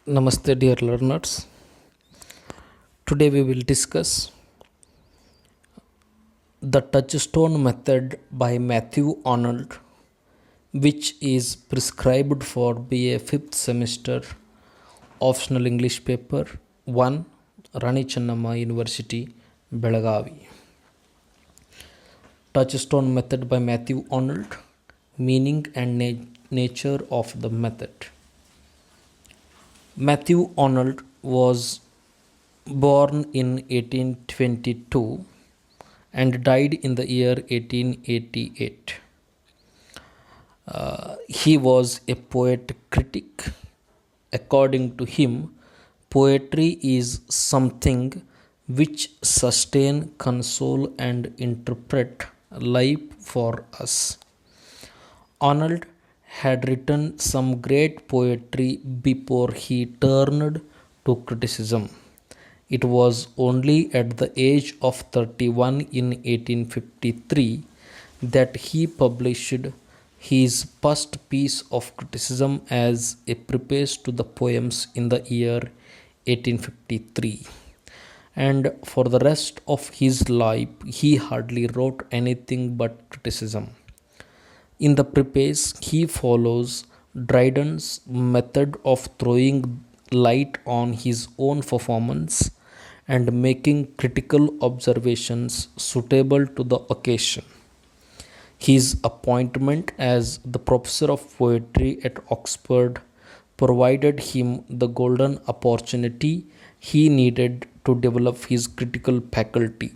Namaste, dear learners. Today we will discuss the touchstone method by Matthew Arnold, which is prescribed for BA 5th semester optional English paper 1, Rani Chennamma University, Belagavi. Touchstone method by Matthew Arnold, meaning and nature of the method. Matthew Arnold was born in 1822 and died in the year 1888. He was a poet critic. According to him, poetry is something which sustain, console, and interpret life for us. Arnold had written some great poetry before he turned to criticism. It was only at the age of 31 in 1853 that he published his first piece of criticism as a preface to the poems in the year 1853. And for the rest of his life, he hardly wrote anything but criticism. In the preface, he follows Dryden's method of throwing light on his own performance and making critical observations suitable to the occasion. His appointment as the professor of poetry at Oxford provided him the golden opportunity he needed to develop his critical faculty.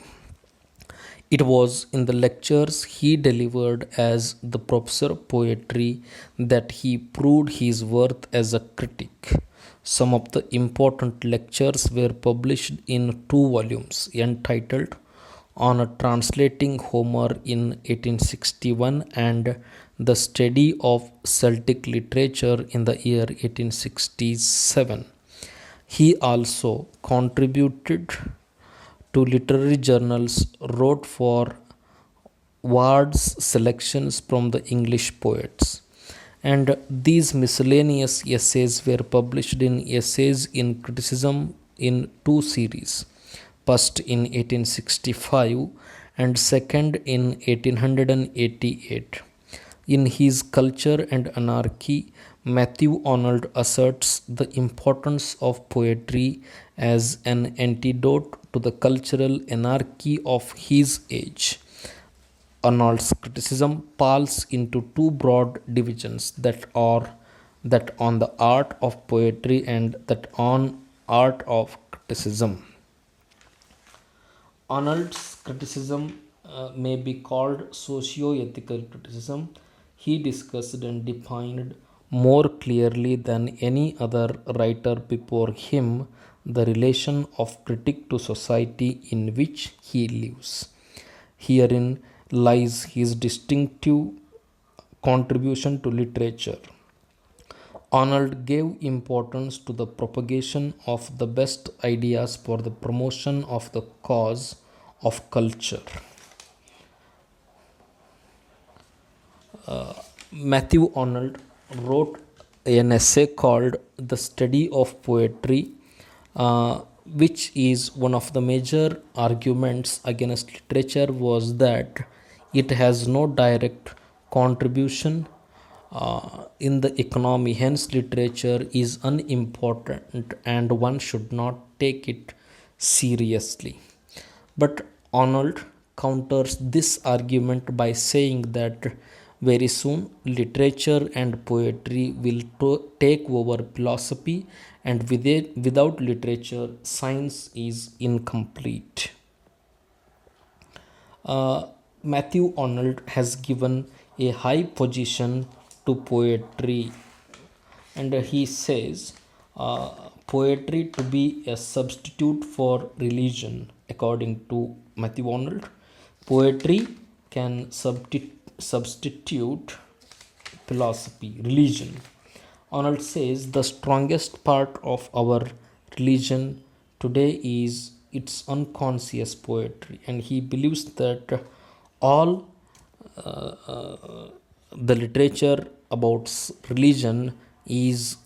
It was in the lectures he delivered as the professor of poetry that he proved his worth as a critic. Some of the important lectures were published in two volumes entitled On Translating Homer in 1861 and The Study of Celtic Literature in the year 1867. He also contributed to literary journals, wrote for Ward's selections from the English poets, and these miscellaneous essays were published in Essays in Criticism in two series, first in 1865 and second in 1888. In his Culture and Anarchy, Matthew Arnold asserts the importance of poetry as an antidote to the cultural anarchy of his age. Arnold's criticism falls into two broad divisions that on the art of poetry and that on art of criticism. Arnold's criticism may be called socio-ethical criticism. He discussed and defined more clearly than any other writer before him the relation of critic to society in which he lives. Herein lies his distinctive contribution to literature. Arnold gave importance to the propagation of the best ideas for the promotion of the cause of culture. Matthew Arnold wrote an essay called The Study of Poetry, which is one of the major arguments against literature was that it has no direct contribution in the economy. Hence, literature is unimportant and one should not take it seriously. But Arnold counters this argument by saying that very soon literature and poetry will take over philosophy, and without literature, science is incomplete. Matthew Arnold has given a high position to poetry, and he says poetry to be a substitute for religion. According to Matthew Arnold, poetry can substitute philosophy, religion. Arnold says the strongest part of our religion today is its unconscious poetry, and he believes that all the literature about religion is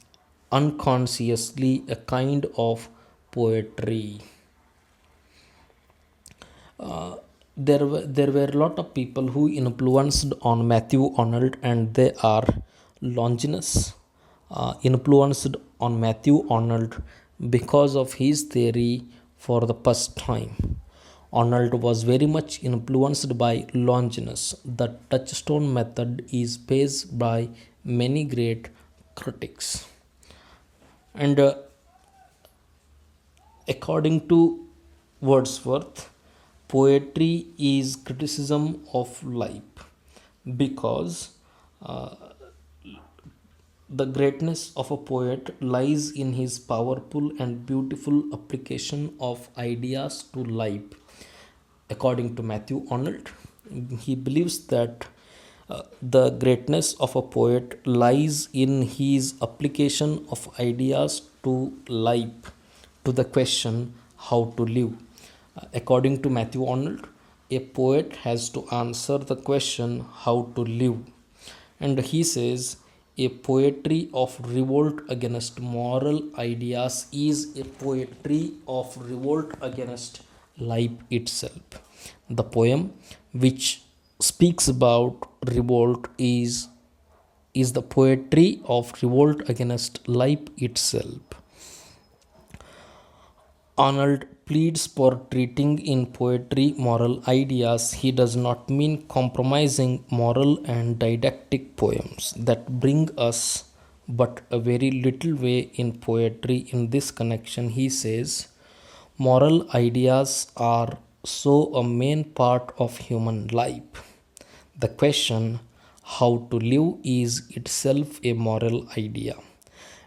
unconsciously a kind of poetry. There were a lot of people who influenced on Matthew Arnold, and they are Longinus influenced on Matthew Arnold because of his theory for the first time. Arnold was very much influenced by Longinus. The touchstone method is based by many great critics. And according to Wordsworth, poetry is criticism of life because the greatness of a poet lies in his powerful and beautiful application of ideas to life. According to Matthew Arnold, he believes that the greatness of a poet lies in his application of ideas to life, to the question how to live. According to Matthew Arnold, a poet has to answer the question how to live. And he says a poetry of revolt against moral ideas is a poetry of revolt against life itself. The poem which speaks about revolt is the poetry of revolt against life itself. Arnold pleads for treating in poetry moral ideas. He does not mean compromising moral and didactic poems that bring us but a very little way in poetry. In this connection, he says, moral ideas are so a main part of human life. The question how to live is itself a moral idea,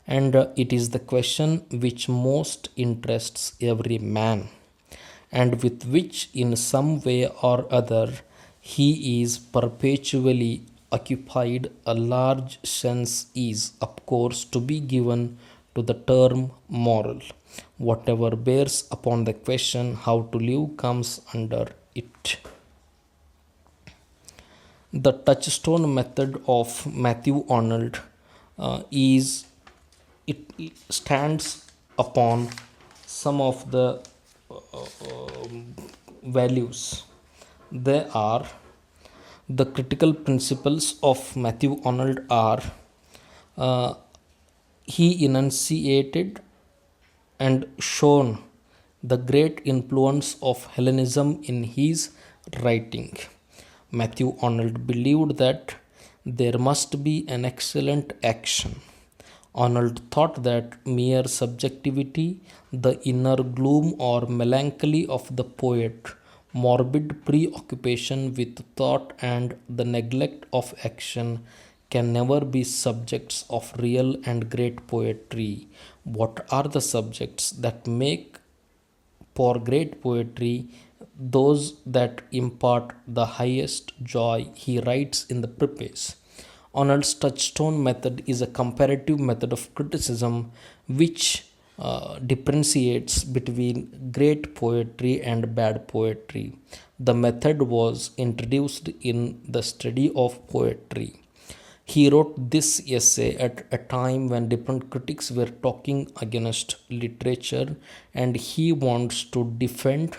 and it is the question which most interests every man, and with which, in some way or other, he is perpetually occupied. A large sense is, of course, to be given to the term moral. Whatever bears upon the question how to live comes under it. The touchstone method of Matthew Arnold is it stands upon some of the values. They are the critical principles of Matthew Arnold are uh, he enunciated and shown the great influence of Hellenism in his writing. Matthew Arnold believed that there must be an excellent action. Arnold thought that mere subjectivity, the inner gloom or melancholy of the poet, morbid preoccupation with thought, and the neglect of action can never be subjects of real and great poetry. What are the subjects that make for great poetry? Those that impart the highest joy, he writes in the preface. Arnold's touchstone method is a comparative method of criticism which differentiates between great poetry and bad poetry. The method was introduced in the study of poetry. He wrote this essay at a time when different critics were talking against literature, and he wants to defend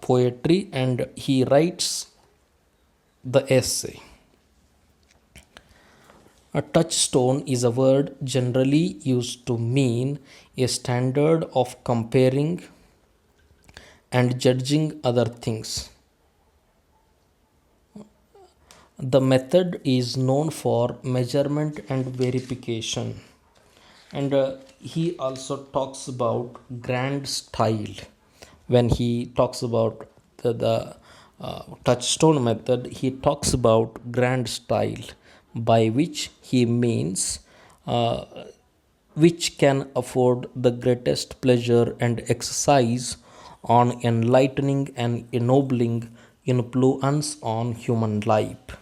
poetry, and he writes the essay. A touchstone is a word generally used to mean a standard of comparing and judging other things. The method is known for measurement and verification. And he also talks about grand style. When he talks about the touchstone method, he talks about grand style, by which he means uh, which can afford the greatest pleasure and exercise on enlightening and ennobling influence on human life.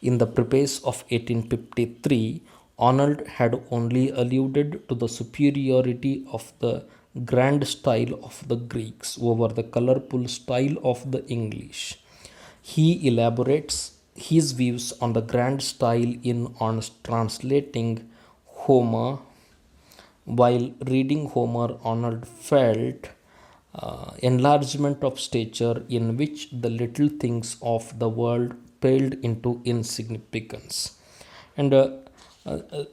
In the preface of 1853, Arnold had only alluded to the superiority of the grand style of the Greeks over the colorful style of the English. He elaborates his views on the grand style in on translating Homer While reading Homer, Arnold felt enlargement of stature in which the little things of the world paled into insignificance. And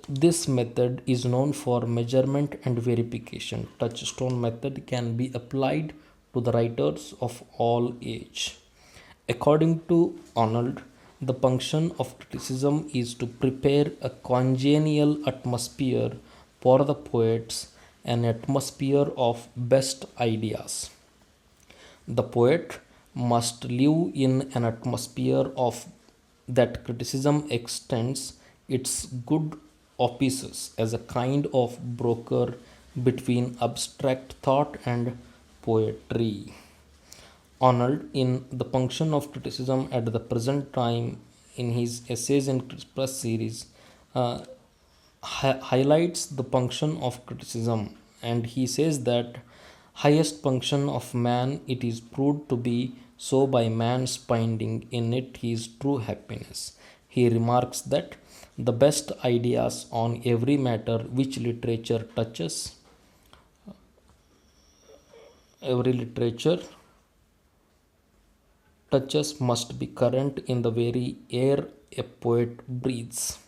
this method is known for measurement and verification. Touchstone method can be applied to the writers of all age. According to Arnold, the function of criticism is to prepare a congenial atmosphere for the poets, an atmosphere of best ideas. The poet must live in an atmosphere of that criticism extends its good offices as a kind of broker between abstract thought and poetry. Arnold, in The Function of Criticism at the Present Time, in his Essays in Press series, uh, highlights the function of criticism, and he says that highest function of man it is proved to be so by man's finding in it his true happiness. He remarks that the best ideas on every matter which every literature touches must be current in the very air a poet breathes.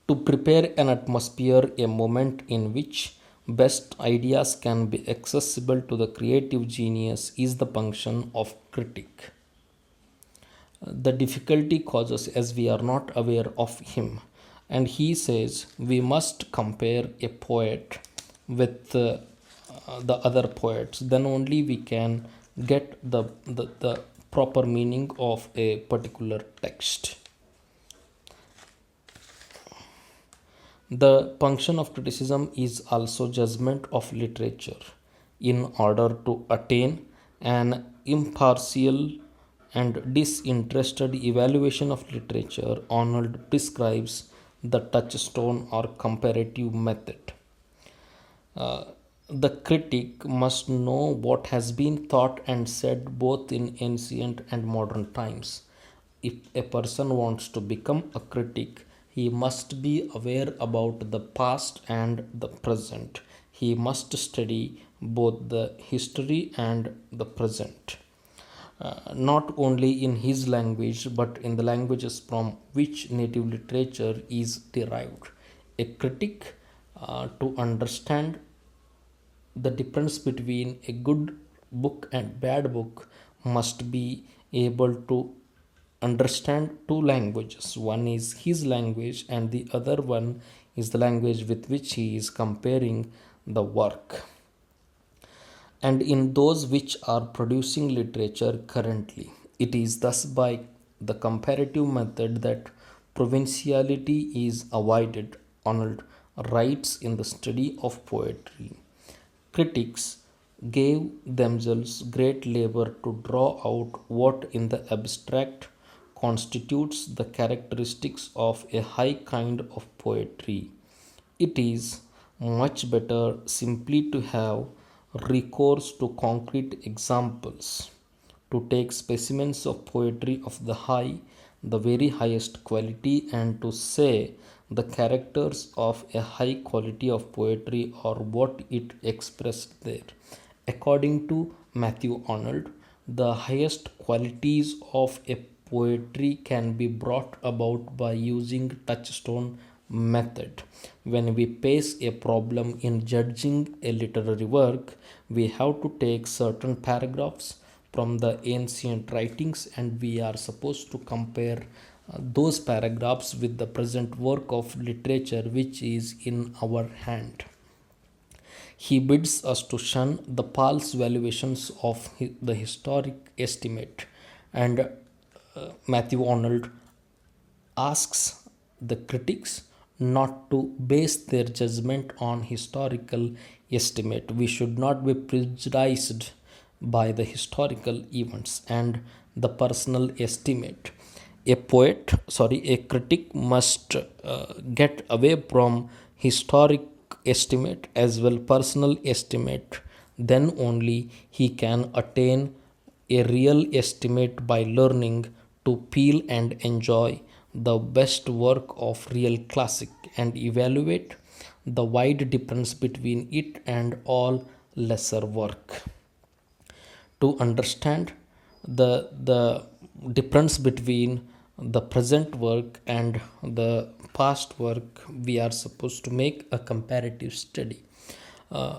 To prepare an atmosphere, a moment in which best ideas can be accessible to the creative genius, is the function of critic. The difficulty causes as we are not aware of him, and he says we must compare a poet with the other poets, then only we can get the proper meaning of a particular text. The function of criticism is also judgment of literature. In order to attain an impartial and disinterested evaluation of literature, Arnold prescribes the touchstone or comparative method. Uh, the critic must know what has been thought and said both in ancient and modern times. If a person wants to become a critic, he must be aware about the past and the present. He must study both the history and the present. Not only in his language but in the languages from which native literature is derived. A critic, to understand the difference between a good book and bad book, must be able to understand two languages. One is his language and the other one is the language with which he is comparing the work, and in those which are producing literature currently. It is thus by the comparative method that provinciality is avoided. Arnold writes in the study of poetry. Critics gave themselves great labor to draw out what in the abstract constitutes the characteristics of a high kind of poetry. It is much better simply to have recourse to concrete examples, to take specimens of poetry of the very highest quality, and to say the characters of a high quality of poetry or what it expressed there. According to Matthew Arnold, the highest qualities of a poetry can be brought about by using touchstone method. When we face a problem in judging a literary work, we have to take certain paragraphs from the ancient writings and we are supposed to compare those paragraphs with the present work of literature which is in our hand. He bids us to shun the false valuations of the historic estimate, and Matthew Arnold asks the critics not to base their judgment on historical estimate. We should not be prejudiced by the historical events and the personal estimate. A critic must get away from historic estimate as well personal estimate. Then only he can attain a real estimate by learning to feel and enjoy the best work of real classic and evaluate the wide difference between it and all lesser work. To understand the difference between the present work and the past work, we are supposed to make a comparative study. Uh,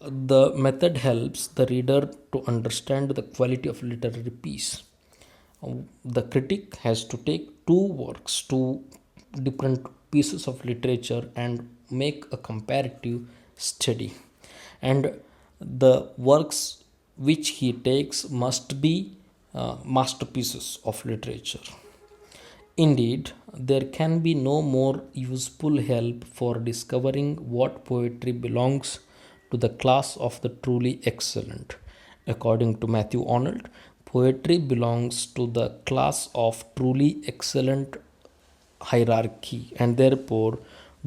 the method helps the reader to understand the quality of literary piece. The critic has to take two works, two different pieces of literature, and make a comparative study. And the works which he takes must be masterpieces of literature. Indeed, there can be no more useful help for discovering what poetry belongs to the class of the truly excellent. According to Matthew Arnold, poetry belongs to the class of truly excellent hierarchy, and therefore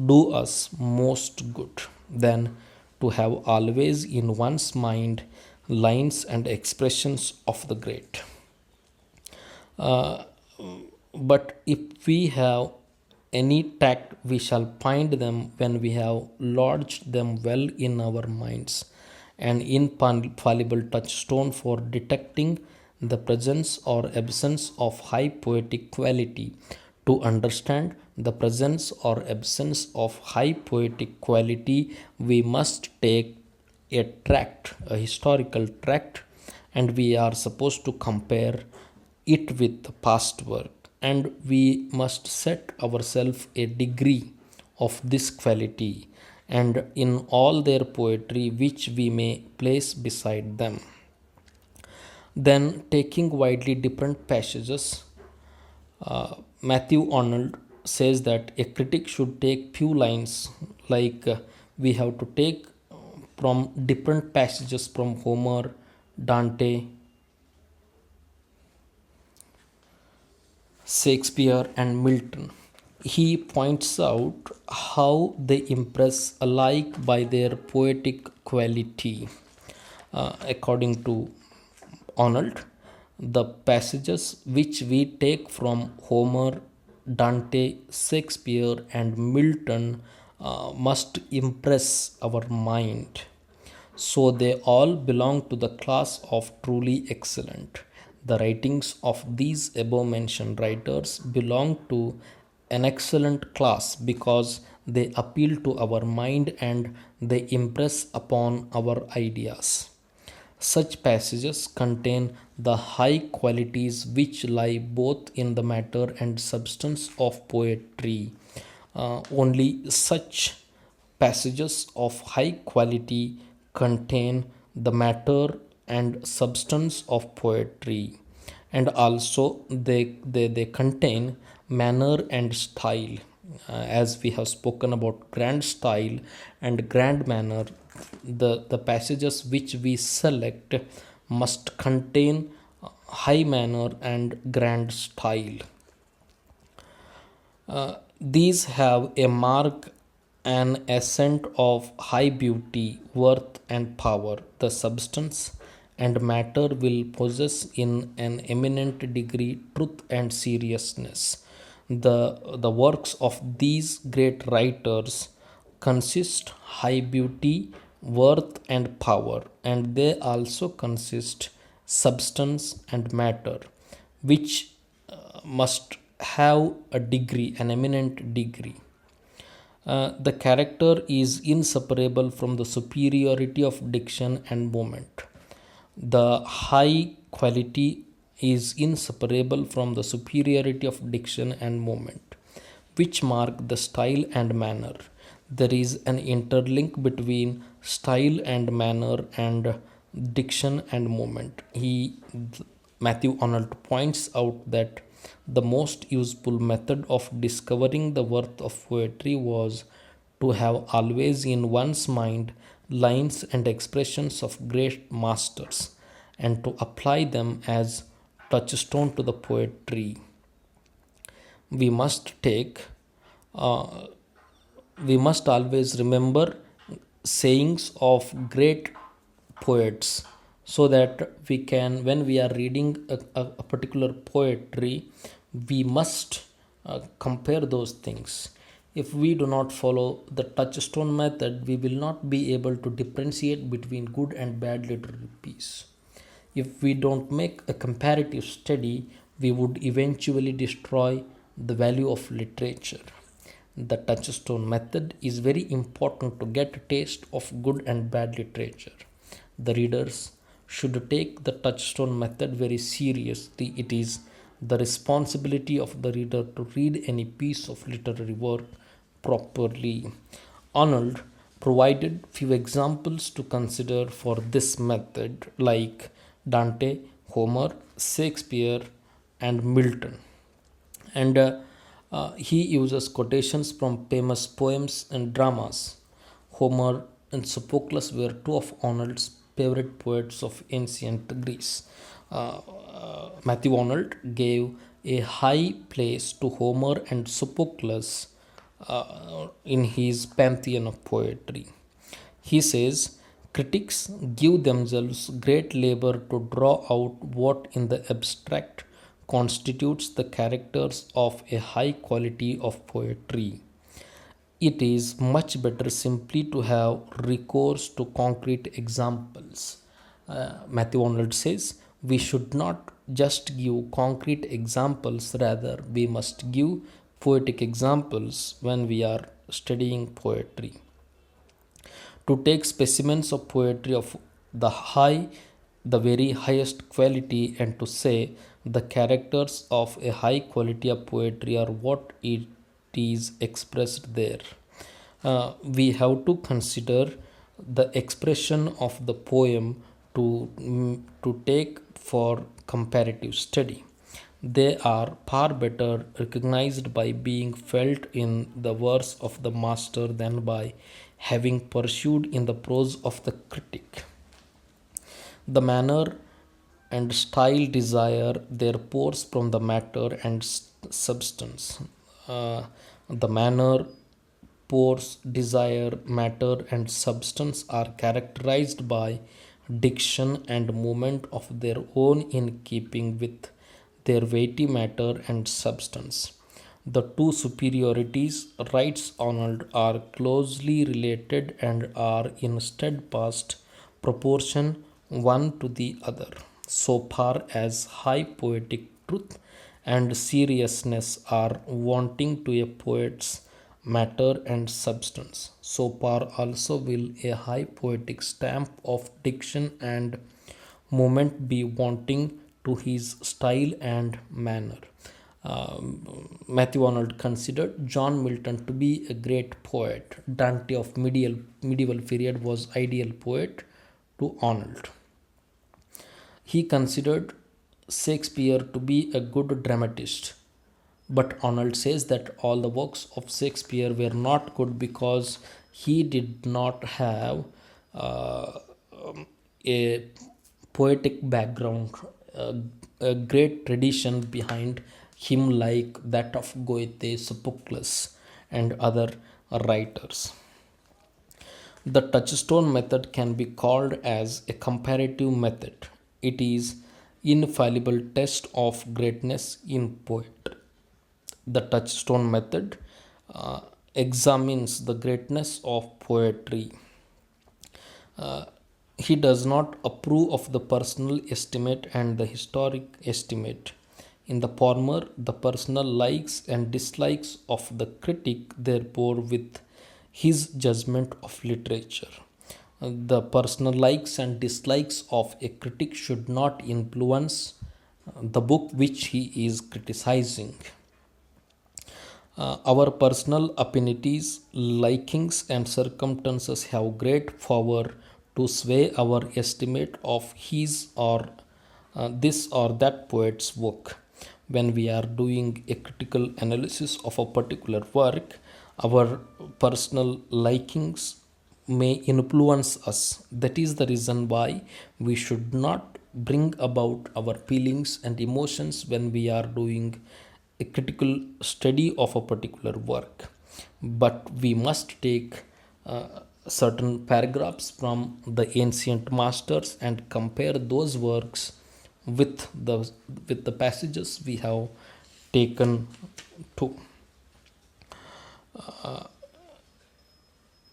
do us most good than to have always in one's mind lines and expressions of the great. Uh, but if we have any tact, we shall find them when we have lodged them well in our minds, an infallible touchstone for detecting the presence or absence of high poetic quality. To understand the presence or absence of high poetic quality, we must take a tract, a historical tract, and we are supposed to compare it with the past work, and we must set ourselves a degree of this quality and in all their poetry which we may place beside them. Then, taking widely different passages, Matthew Arnold says that a critic should take few lines, like we have to take from different passages from Homer, Dante, Shakespeare, and Milton. He points out how they impress alike by their poetic quality. According to Arnold, the passages which we take from Homer, Dante, Shakespeare, and Milton must impress our mind. So they all belong to the class of truly excellent. The writings of these above mentioned writers belong to an excellent class because they appeal to our mind and they impress upon our ideas. Such passages contain the high qualities which lie both in the matter and substance of poetry. Only such passages of high quality contain the matter and substance of poetry, and also they contain manner and style. As we have spoken about grand style and grand manner, the passages which we select must contain high manner and grand style. These have a mark, an accent of high beauty, worth, and power. The substance and matter will possess in an eminent degree truth and seriousness. The works of these great writers consist high beauty, worth, and power, and they also consist substance and matter, which must have a degree, an eminent degree. The character is inseparable from the superiority of diction and moment. The high quality is inseparable from the superiority of diction and moment, which mark the style and manner. There is an interlink between style and manner and diction and moment. Matthew Arnold points out that the most useful method of discovering the worth of poetry was to have always in one's mind lines and expressions of great masters and to apply them as touchstone to the poetry. We must take, uh, we must always remember sayings of great poets so that we can, when we are reading a particular poetry, we must compare those things. If we do not follow the touchstone method, we will not be able to differentiate between good and bad literary piece. If we don't make a comparative study, we would eventually destroy the value of literature. The touchstone method is very important to get a taste of good and bad literature. The readers should take the touchstone method very seriously. It is the responsibility of the reader to read any piece of literary work properly. Arnold provided few examples to consider for this method, like Dante, Homer, Shakespeare, and Milton. And he uses quotations from famous poems and dramas. Homer and Sophocles were two of Arnold's favorite poets of ancient Greece. Matthew Arnold gave a high place to Homer and Sophocles in his pantheon of poetry. He says, critics give themselves great labor to draw out what in the abstract constitutes the characters of a high quality of poetry. It is much better simply to have recourse to concrete examples. Matthew Arnold says, we should not just give concrete examples, rather, we must give poetic examples when we are studying poetry. To take specimens of poetry of the very highest quality, and to say the characters of a high quality of poetry are what it is expressed there. We have to consider the expression of the poem to take for comparative study. They are far better recognized by being felt in the verse of the master than by having pursued in the prose of the critic. The manner and style desire their pores from the matter and substance. The manner, pores, desire, matter, and substance are characterized by diction and movement of their own in keeping with their weighty matter and substance. The two superiorities, writes Arnold, are closely related and are in steadfast proportion one to the other, so far as high poetic truth and seriousness are wanting to a poet's matter and substance, so far also will a high poetic stamp of diction and moment be wanting to his style and manner. Matthew Arnold considered John Milton to be a great poet. Dante of medieval period was ideal poet to Arnold. He considered Shakespeare to be a good dramatist. But Arnold says that all the works of Shakespeare were not good because he did not have a poetic background, a great tradition behind him, like that of Goethe, Sophocles, and other writers. The touchstone method can be called as a comparative method. It is infallible test of greatness in poetry. The touchstone method examines the greatness of poetry. He does not approve of the personal estimate and the historic estimate. In the former, the personal likes and dislikes of the critic therefore with his judgment of literature. The personal likes and dislikes of a critic should not influence the book which he is criticizing. Our personal affinities, likings, and circumstances have great power to sway our estimate of his or this or that poet's work. When we are doing a critical analysis of a particular work, our personal likings may influence us. That is the reason why we should not bring about our feelings and emotions when we are doing a critical study of a particular work. But we must take certain paragraphs from the ancient masters and compare those works with the passages we have taken to.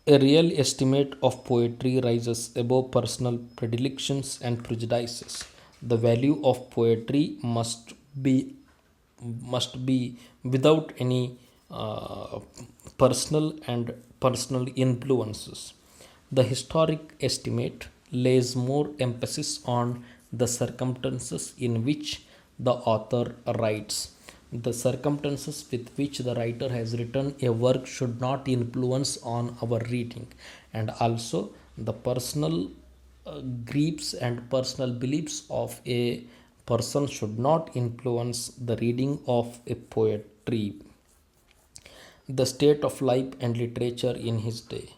A real estimate of poetry rises above personal predilections and prejudices. The value of poetry be must be without any uh, personal influences. The historic estimate lays more emphasis on the circumstances in which the author writes. The circumstances with which the writer has written a work should not influence on our reading, and also the personal griefs and personal beliefs of a person should not influence the reading of a poetry. The state of life and literature in his day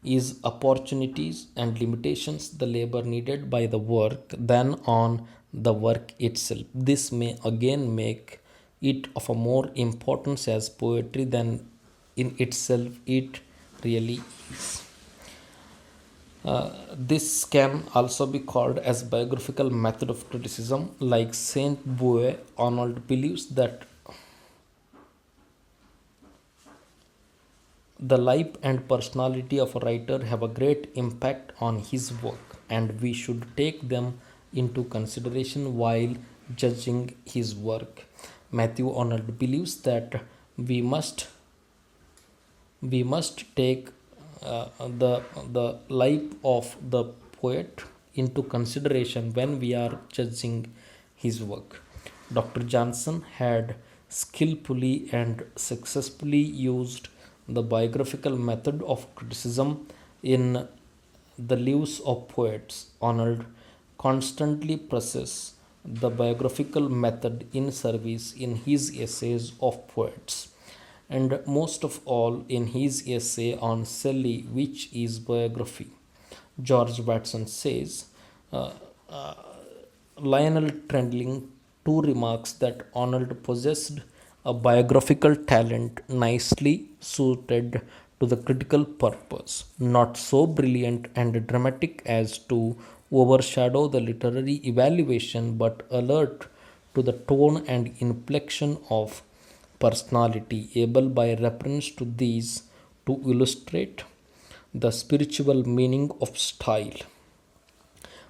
is opportunities and limitations the labor needed by the work than on the work itself. This may again make it of a more importance as poetry than in itself it really is. This can also be called as biographical method of criticism. Like Saint Beuve, Arnold believes that the life and personality of a writer have a great impact on his work, and we should take them into consideration while judging his work. Matthew Arnold believes that we must we must take the life of the poet into consideration when we are judging his work. Dr. Johnson had skillfully and successfully used the biographical method of criticism in the lives of poets. Arnold constantly presses the biographical method in service in his essays of poets, and most of all in his essay on Shelley, which is biography. George Watson says, uh, Lionel Trendling too remarks that Arnold possessed a biographical talent nicely suited to the critical purpose, not so brilliant and dramatic as to overshadow the literary evaluation, but alert to the tone and inflection of personality, able by reference to these to illustrate the spiritual meaning of style.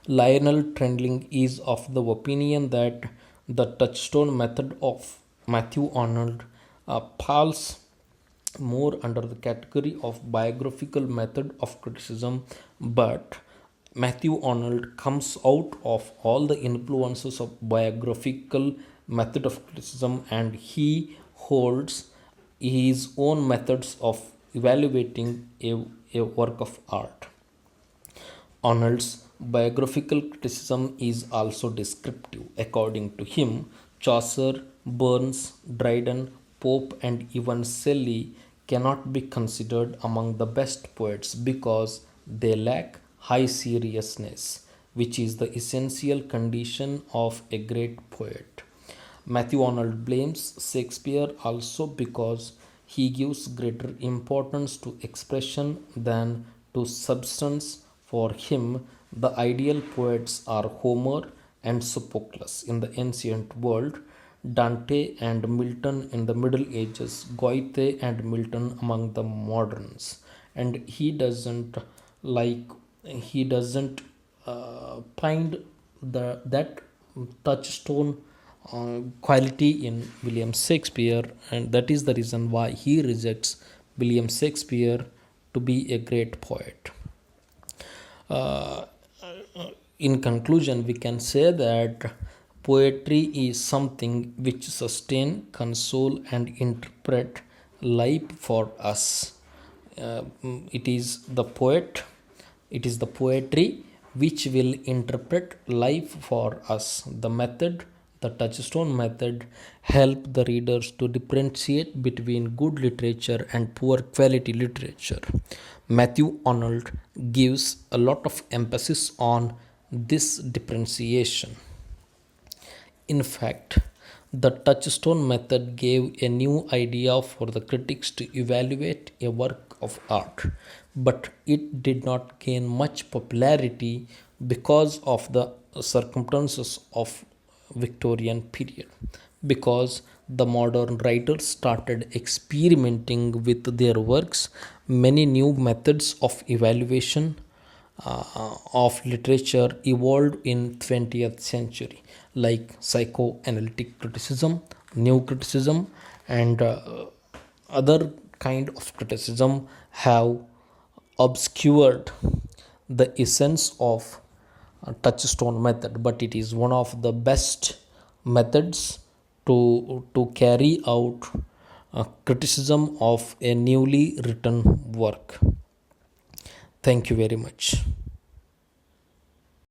Lionel Trendling is of the opinion that the touchstone method of Matthew Arnold falls more under the category of biographical method of criticism, but Matthew Arnold comes out of all the influences of biographical method of criticism, and he holds his own methods of evaluating a work of art. Arnold's biographical criticism is also descriptive. According to him, Chaucer, Burns, Dryden, Pope, and even Shelley cannot be considered among the best poets because they lack high seriousness, which is the essential condition of a great poet. Matthew Arnold blames Shakespeare also because he gives greater importance to expression than to substance. For him, the ideal poets are Homer and Sophocles in the ancient world, Dante and Milton in the Middle Ages, Goethe and Milton among the moderns. And like he doesn't find that touchstone quality in William Shakespeare, and that is the reason why he rejects William Shakespeare to be a great poet. Uh, in conclusion, we can say that poetry is something which sustain, console, and interpret life for us. It is the poet, it is the poetry which will interpret life for us. The method, the touchstone method, help the readers to differentiate between good literature and poor quality literature. Matthew Arnold gives a lot of emphasis on this differentiation. In fact, the touchstone method gave a new idea for the critics to evaluate a work of art, but it did not gain much popularity because of the circumstances of Victorian period, because the modern writers started experimenting with their works. Many new methods of evaluation of literature evolved in 20th century, like psychoanalytic criticism, new criticism, and other kind of criticism have obscured the essence of touchstone method, but it is one of the best methods to carry out criticism of a newly written work. Thank you very much.